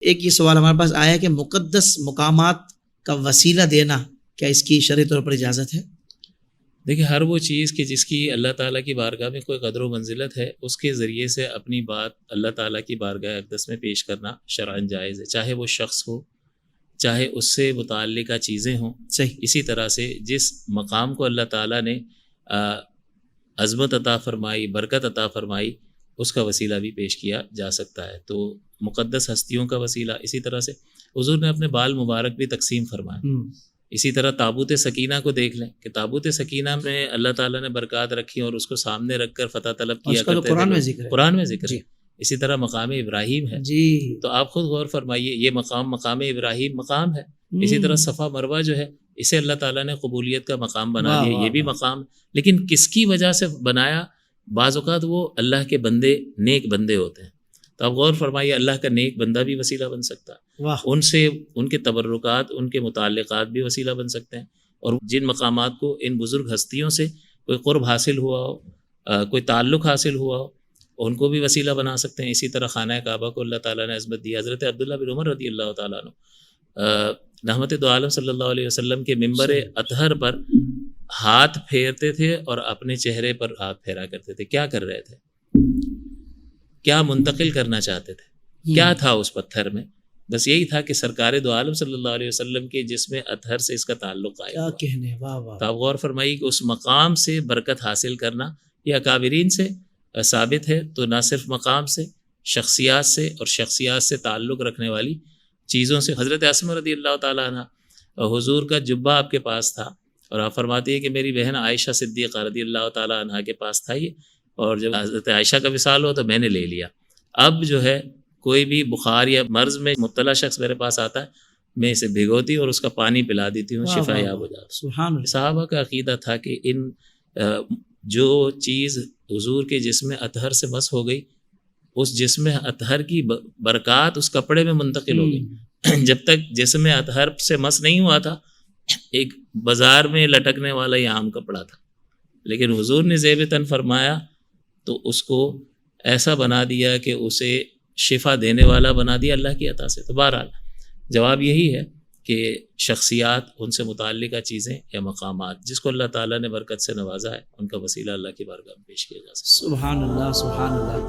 ایک یہ سوال ہمارے پاس آیا کہ مقدس مقامات کا وسیلہ دینا کیا اس کی شرعی طور پر اجازت ہے؟ دیکھیں، ہر وہ چیز کہ جس کی اللہ تعالیٰ کی بارگاہ میں کوئی قدر و منزلت ہے، اس کے ذریعے سے اپنی بات اللہ تعالیٰ کی بارگاہ اقدس میں پیش کرنا شرعاً جائز ہے، چاہے وہ شخص ہو، چاہے اس سے متعلقہ چیزیں ہوں۔ صحیح۔ اسی طرح سے جس مقام کو اللہ تعالیٰ نے عظمت عطا فرمائی، برکت عطا فرمائی، اس کا وسیلہ بھی پیش کیا جا سکتا ہے۔ تو مقدس ہستیوں کا وسیلہ، اسی طرح سے حضور نے اپنے بال مبارک بھی تقسیم فرمائے۔ اسی طرح تابوت سکینہ کو دیکھ لیں کہ تابوت سکینہ میں اللہ تعالیٰ نے برکات رکھی اور اس کو سامنے رکھ کر فتح طلب کیا کرتے تھے، قرآن میں ذکر ہے۔ اسی طرح مقام ابراہیم ہے، تو آپ خود غور فرمائیے، یہ مقام ابراہیم مقام ہے۔ اسی طرح صفا مروہ جو ہے، اسے اللہ تعالیٰ نے قبولیت کا مقام بنا دیا، یہ بھی مقام۔ لیکن کس کی وجہ سے بنایا؟ بعض اوقات وہ اللہ کے بندے، نیک بندے ہوتے ہیں، تو آپ غور فرمائیے، اللہ کا نیک بندہ بھی وسیلہ بن سکتا ہے، ان سے ان کے تبرکات، ان کے متعلقات بھی وسیلہ بن سکتے ہیں۔ اور جن مقامات کو ان بزرگ ہستیوں سے کوئی قرب حاصل ہوا ہو، کوئی تعلق حاصل ہوا ہو، ان کو بھی وسیلہ بنا سکتے ہیں۔ اسی طرح خانہ کعبہ کو اللہ تعالیٰ نے عظمت دی۔ حضرت عبداللہ بن عمر رضی اللہ تعالیٰ عنہ رحمت دو عالم صلی اللہ علیہ وسلم کے ممبر اطہر پر ہاتھ پھیرتے تھے اور اپنے چہرے پر ہاتھ پھیرا کرتے تھے۔ کیا کر رہے تھے؟ کیا منتقل کرنا چاہتے تھے؟ کیا تھا اس پتھر میں؟ بس یہی تھا کہ سرکار دو عالم صلی اللہ علیہ وسلم کے جسم اطہر سے اس کا تعلق قائم ہوا۔ کیا کہنے، واہ واہ۔ تو آپ غور فرمائیے کہ اس مقام سے برکت حاصل کرنا یہ اکابرین سے ثابت ہے، تو نہ صرف مقام سے، شخصیات سے، اور شخصیات سے تعلق رکھنے والی چیزوں سے۔ حضرت اسماء رضی اللہ تعالیٰ عنہ، حضور کا جبہ آپ کے پاس تھا، اور آپ فرماتی ہے کہ میری بہن عائشہ صدیقہ رضی اللہ تعالیٰ عنہ کے پاس تھا یہ، اور جب حضرت عائشہ کا وصال ہوا تو میں نے لے لیا۔ اب جو ہے کوئی بھی بخار یا مرض میں مبتلا شخص میرے پاس آتا ہے، میں اسے بھگوتی اور اس کا پانی پلا دیتی ہوں، شفا یاب ہو جاتا۔ صحابہ کا عقیدہ تھا کہ ان جو چیز حضور کے جسم اطہر سے مس ہو گئی، اس جسم اطہر کی برکات اس کپڑے میں منتقل ہو گئی۔ جب تک جسم اطہر سے مس نہیں ہوا تھا، ایک بازار میں لٹکنے والا یہ عام کپڑا تھا، لیکن حضور نے زیب تن فرمایا تو اس کو ایسا بنا دیا کہ اسے شفا دینے والا بنا دیا اللہ کی عطا سے۔ تو بہرحال جواب یہی ہے کہ شخصیات، ان سے متعلقہ چیزیں یا مقامات جس کو اللہ تعالیٰ نے برکت سے نوازا ہے، ان کا وسیلہ اللہ کی بارگاہ میں پیش کیا جا سکتا ہے۔ سبحان اللہ، سبحان اللہ۔